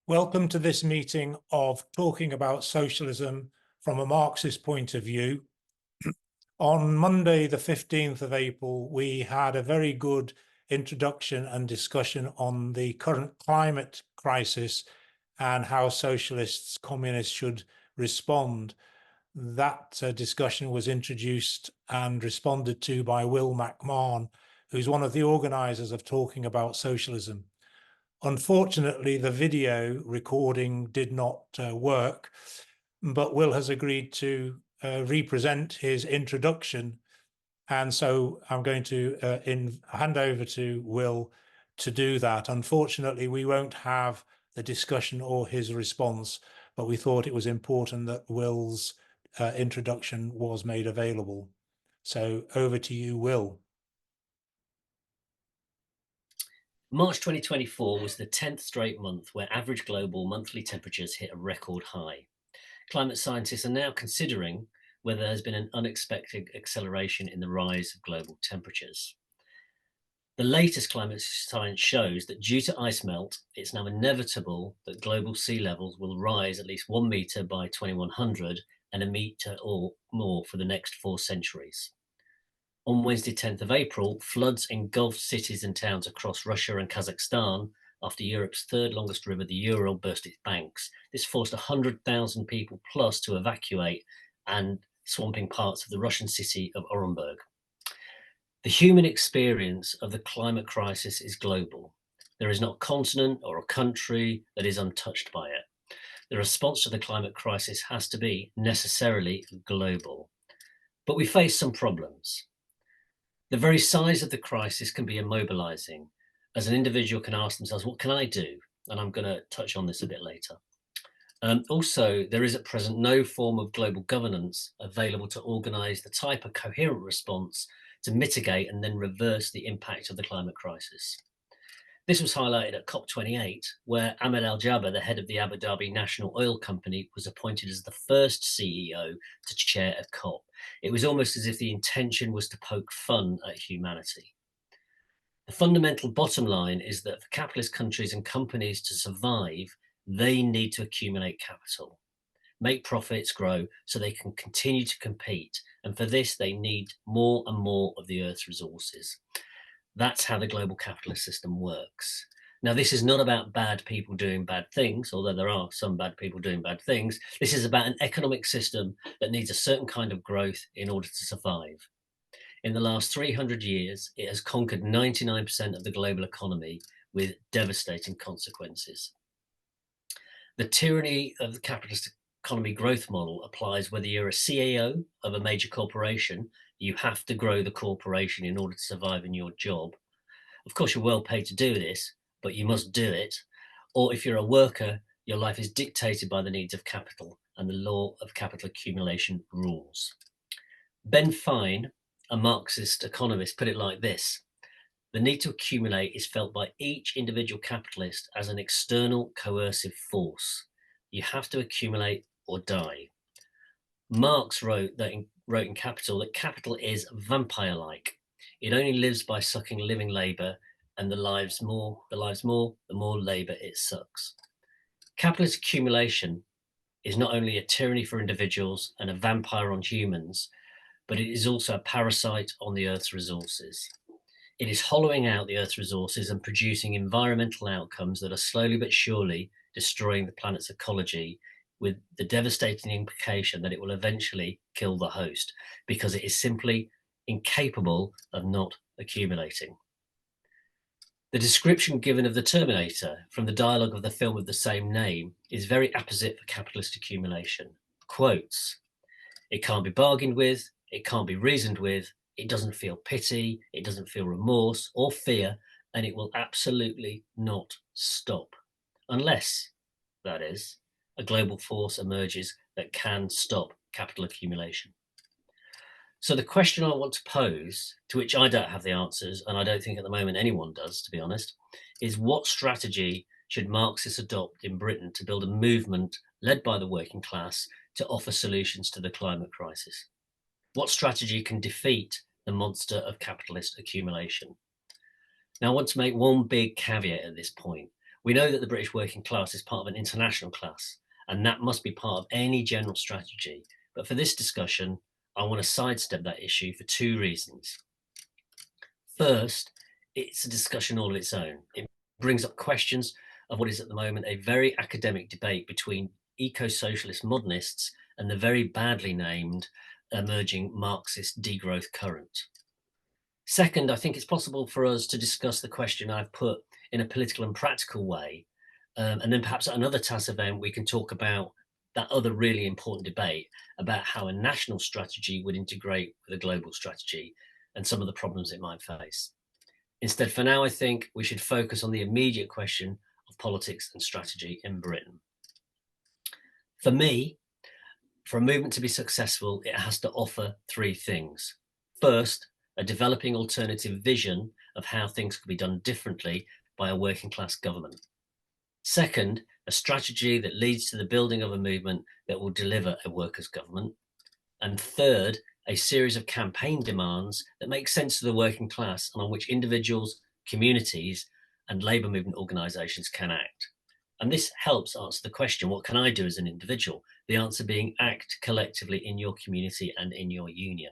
Welcome to this meeting of Talking About Socialism from a Marxist point of view. On Monday, the 15th of April, we had a very good introduction and discussion on the current climate crisis and how socialists, communists should respond. That discussion was introduced and responded to by Will McMahon, who's one of the organizers of Talking About Socialism. Unfortunately, the video recording did not work, but Will has agreed to represent his introduction. And so I'm going to hand over to Will to do that. Unfortunately, we won't have the discussion or his response, but we thought it was important that Will's introduction was made available. So over to you, Will. March 2024 was the 10th straight month where average global monthly temperatures hit a record high. Climate scientists are now considering whether there has been an unexpected acceleration in the rise of global temperatures. The latest climate science shows that due to ice melt, it's now inevitable that global sea levels will rise at least 1 metre by 2100 and a metre or more for the next 4 centuries. On Wednesday, 10th of April, floods engulfed cities and towns across Russia and Kazakhstan after Europe's third longest river, the Ural, burst its banks. This forced 100,000 people plus to evacuate and swamping parts of the Russian city of Orenburg. The human experience of the climate crisis is global. There is not a continent or a country that is untouched by it. The response to the climate crisis has to be necessarily global. But we face some problems. The very size of the crisis can be immobilizing, as an individual can ask themselves, what can I do? And I'm going to touch on this a bit later. Also, there is at present no form of global governance available to organize the type of coherent response to mitigate and then reverse the impact of the climate crisis. This was highlighted at COP28, where Ahmed Al-Jaber, the head of the Abu Dhabi National Oil Company, was appointed as the first CEO to chair a COP. It was almost as if the intention was to poke fun at humanity. The fundamental bottom line is that for capitalist countries and companies to survive, they need to accumulate capital, make profits grow so they can continue to compete. And for this, they need more and more of the Earth's resources. That's how the global capitalist system works. Now, this is not about bad people doing bad things, although there are some bad people doing bad things. This is about an economic system that needs a certain kind of growth in order to survive. In the last 300 years, it has conquered 99% of the global economy with devastating consequences. The tyranny of the capitalist economy growth model applies whether you're a CEO of a major corporation. You have to grow the corporation in order to survive in your job. Of course, you're well paid to do this, but you must do it. Or if you're a worker, your life is dictated by the needs of capital, and the law of capital accumulation rules. Ben Fine, a Marxist economist, put it like this: the need to accumulate is felt by each individual capitalist as an external coercive force. You have to accumulate or die. Marx wrote in Capital that capital is vampire-like. It only lives by sucking living labour, and the more, the more labour it sucks. Capitalist accumulation is not only a tyranny for individuals and a vampire on humans, but it is also a parasite on the Earth's resources. It is hollowing out the Earth's resources and producing environmental outcomes that are slowly but surely destroying the planet's ecology, with the devastating implication that it will eventually kill the host because it is simply incapable of not accumulating. The description given of the Terminator from the dialogue of the film of the same name is very apposite for capitalist accumulation. Quotes: it can't be bargained with, it can't be reasoned with, it doesn't feel pity, it doesn't feel remorse or fear, and it will absolutely not stop. Unless, that is, a global force emerges that can stop capital accumulation. So the question I want to pose, to which I don't have the answers, and I don't think at the moment anyone does, to be honest, is what strategy should Marxists adopt in Britain to build a movement led by the working class to offer solutions to the climate crisis? What strategy can defeat the monster of capitalist accumulation? Now, I want to make one big caveat at this point. We know that the British working class is part of an international class, and that must be part of any general strategy. But for this discussion, I want to sidestep that issue for two reasons. First, it's a discussion all of its own. It brings up questions of what is at the moment a very academic debate between eco-socialist modernists and the very badly named emerging Marxist degrowth current. Second, I think it's possible for us to discuss the question I've put in a political and practical way. And then perhaps at another TAS event, we can talk about that other really important debate about how a national strategy would integrate with a global strategy and some of the problems it might face. Instead, for now, I think we should focus on the immediate question of politics and strategy in Britain. For me, for a movement to be successful, it has to offer three things. First, a developing alternative vision of how things could be done differently by a working class government. Second, a strategy that leads to the building of a movement that will deliver a workers' government. And third, a series of campaign demands that make sense to the working class and on which individuals, communities, and labour movement organisations can act. And this helps answer the question, what can I do as an individual? The answer being act collectively in your community and in your union.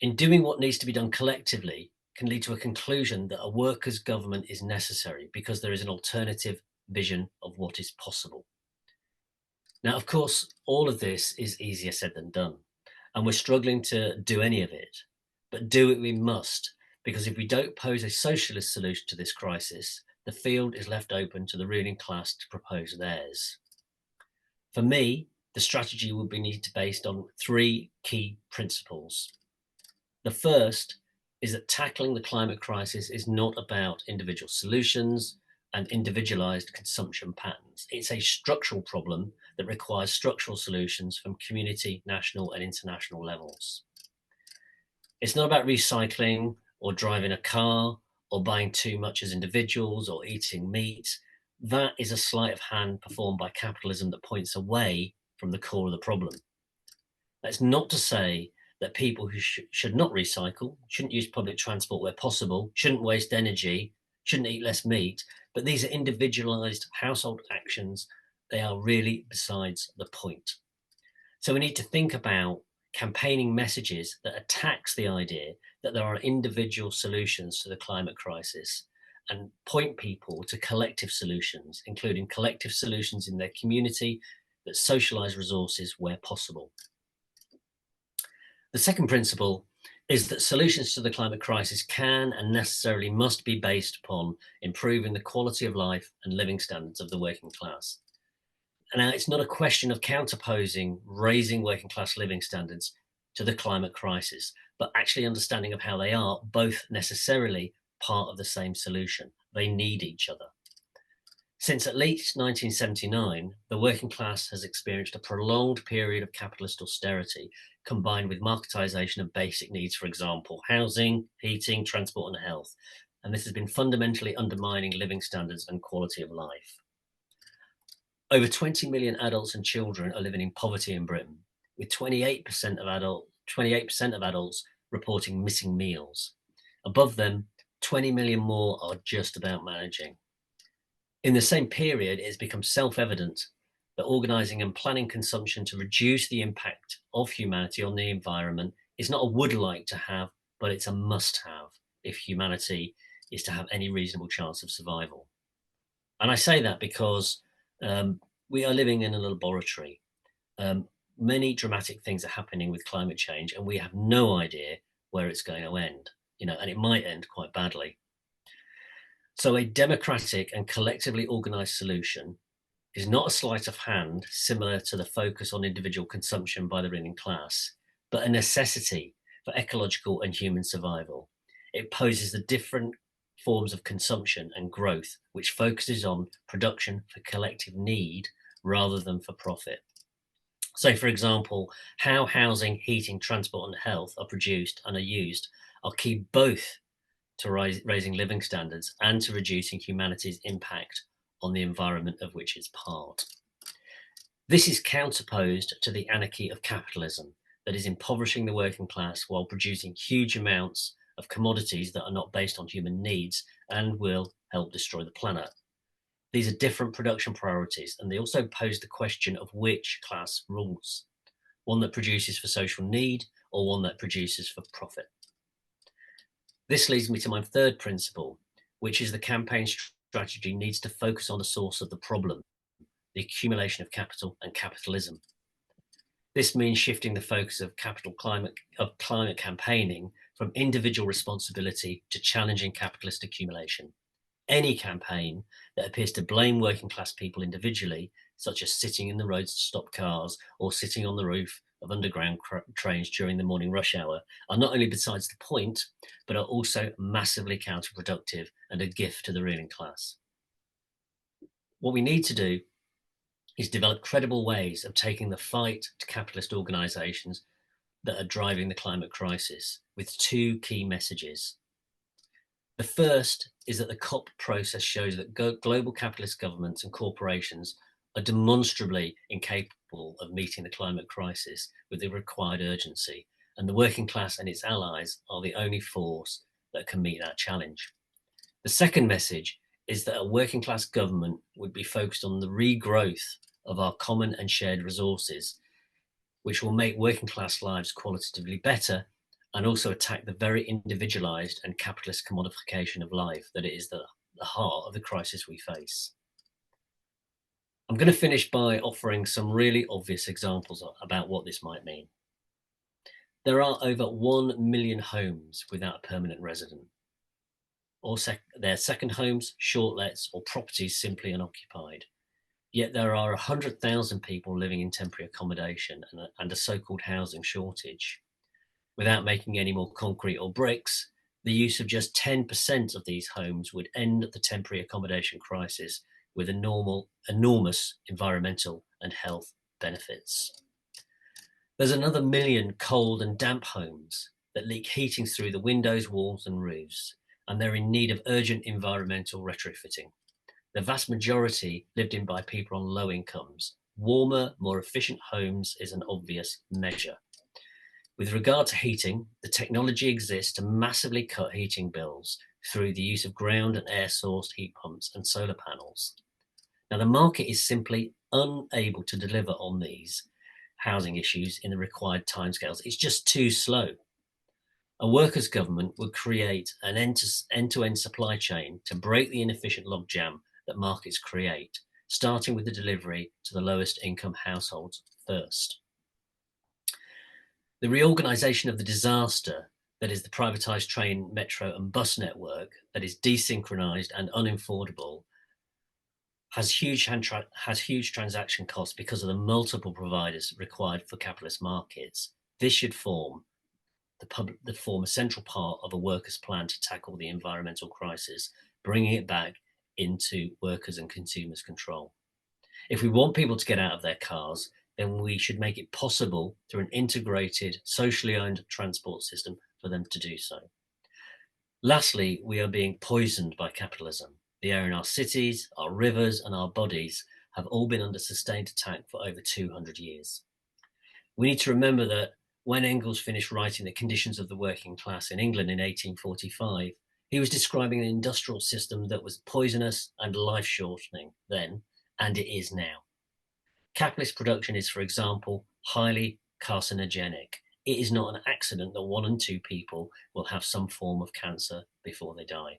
In doing what needs to be done collectively can lead to a conclusion that a workers' government is necessary because there is an alternative vision of what is possible. Now, of course, all of this is easier said than done, and we're struggling to do any of it, but do it we must, because if we don't pose a socialist solution to this crisis, the field is left open to the ruling class to propose theirs. For me, the strategy would be needed to be based on three key principles. The first is that tackling the climate crisis is not about individual solutions and individualized consumption patterns. It's a structural problem that requires structural solutions from community, national, and international levels. It's not about recycling or driving a car or buying too much as individuals or eating meat. That is a sleight of hand performed by capitalism that points away from the core of the problem. That's not to say that people who should not recycle, shouldn't use public transport where possible, shouldn't waste energy, shouldn't eat less meat, but these are individualized household actions. They are really besides the point. So we need to think about campaigning messages that attacks the idea that there are individual solutions to the climate crisis and point people to collective solutions, including collective solutions in their community that socialize resources where possible. The second principle is that solutions to the climate crisis can and necessarily must be based upon improving the quality of life and living standards of the working class. And now it's not a question of counterposing raising working class living standards to the climate crisis, but actually understanding of how they are both necessarily part of the same solution. They need each other. Since at least 1979, the working class has experienced a prolonged period of capitalist austerity combined with marketisation of basic needs, for example, housing, heating, transport and health. And this has been fundamentally undermining living standards and quality of life. Over 20 million adults and children are living in poverty in Britain, with 28% of adults reporting missing meals. Above them, 20 million more are just about managing. In the same period, it has become self-evident that organising and planning consumption to reduce the impact of humanity on the environment is not a would-like to have, but it's a must-have if humanity is to have any reasonable chance of survival. And I say that because we are living in a laboratory. Many dramatic things are happening with climate change, and we have no idea where it's going to end, and it might end quite badly. So a democratic and collectively organised solution is not a sleight of hand similar to the focus on individual consumption by the ruling class, but a necessity for ecological and human survival. It poses the different forms of consumption and growth, which focuses on production for collective need rather than for profit. So, for example, how housing, heating, transport and health are produced and are used are key both to raising living standards and to reducing humanity's impact on the environment of which it's part. This is counterposed to the anarchy of capitalism that is impoverishing the working class while producing huge amounts of commodities that are not based on human needs and will help destroy the planet. These are different production priorities, and they also pose the question of which class rules, one that produces for social need or one that produces for profit. This leads me to my third principle, which is the campaign strategy needs to focus on the source of the problem, the accumulation of capital and capitalism. This means shifting the focus of climate campaigning from individual responsibility to challenging capitalist accumulation. Any campaign that appears to blame working class people individually, such as sitting in the roads to stop cars or sitting on the roof of underground trains during the morning rush hour, are not only besides the point, but are also massively counterproductive and a gift to the ruling class. What we need to do is develop credible ways of taking the fight to capitalist organisations that are driving the climate crisis with two key messages. The first is that the COP process shows that global capitalist governments and corporations are demonstrably incapable of meeting the climate crisis with the required urgency, and the working class and its allies are the only force that can meet that challenge. The second message is that a working class government would be focused on the regrowth of our common and shared resources, which will make working class lives qualitatively better and also attack the very individualized and capitalist commodification of life that is the heart of the crisis we face. I'm going to finish by offering some really obvious examples about what this might mean. There are over 1 million homes without a permanent resident, or their second homes, short lets, or properties simply unoccupied. Yet there are 100,000 people living in temporary accommodation and a so-called housing shortage. Without making any more concrete or bricks, the use of just 10% of these homes would end the temporary accommodation crisis with enormous environmental and health benefits. There's another million cold and damp homes that leak heating through the windows, walls, and roofs, and they're in need of urgent environmental retrofitting. The vast majority lived in by people on low incomes. Warmer, more efficient homes is an obvious measure. With regard to heating, the technology exists to massively cut heating bills through the use of ground and air sourced heat pumps and solar panels. Now, the market is simply unable to deliver on these housing issues in the required timescales. It's just too slow. A workers' government would create an end-to-end supply chain to break the inefficient logjam that markets create, starting with the delivery to the lowest income households first. The reorganization of the disaster, that is the privatized train, metro and bus network that is desynchronized and unaffordable, has huge transaction costs because of the multiple providers required for capitalist markets. This should form a central part of a workers' plan to tackle the environmental crisis, bringing it back into workers' and consumers' control. If we want people to get out of their cars, then we should make it possible through an integrated, socially owned transport system for them to do so. Lastly, we are being poisoned by capitalism. The air in our cities, our rivers, and our bodies have all been under sustained attack for over 200 years. We need to remember that when Engels finished writing The Conditions of the Working Class in England in 1845, he was describing an industrial system that was poisonous and life-shortening then, and it is now. Capitalist production is, for example, highly carcinogenic. It is not an accident that 1 in 2 people will have some form of cancer before they die.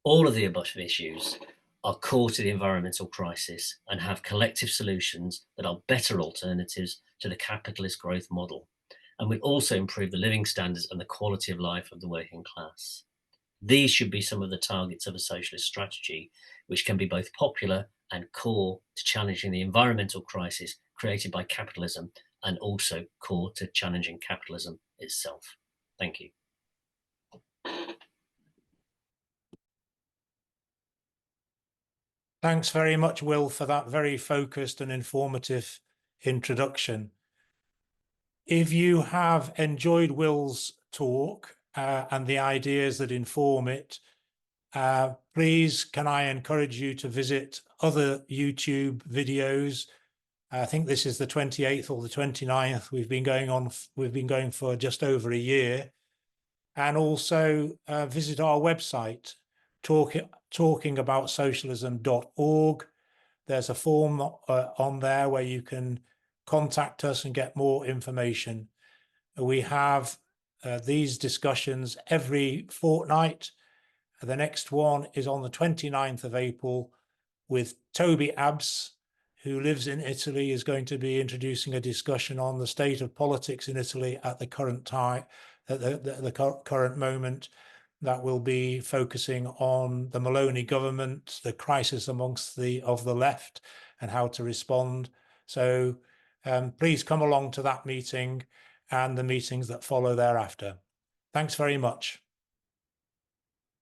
All of the above issues are core to the environmental crisis and have collective solutions that are better alternatives to the capitalist growth model, and will also improve the living standards and the quality of life of the working class. These should be some of the targets of a socialist strategy, which can be both popular and core to challenging the environmental crisis created by capitalism, and also core to challenging capitalism itself. Thank you. Thanks very much, Will, for that very focused and informative introduction. If you have enjoyed Will's talk and the ideas that inform it, please can I encourage you to visit other YouTube videos. I think this is the 28th or the 29th. We've been going for just over a year. And also visit our website, talkingabout.socialism.org. There's a form on there where you can contact us and get more information. We have these discussions every fortnight. The next one is on the 29th of April with Toby Abs, who lives in Italy, is going to be introducing a discussion on the state of politics in Italy at the current time, at the current moment. That will be focusing on the Maloney government, the crisis amongst the left, and how to respond. So please come along to that meeting and the meetings that follow thereafter. Thanks very much.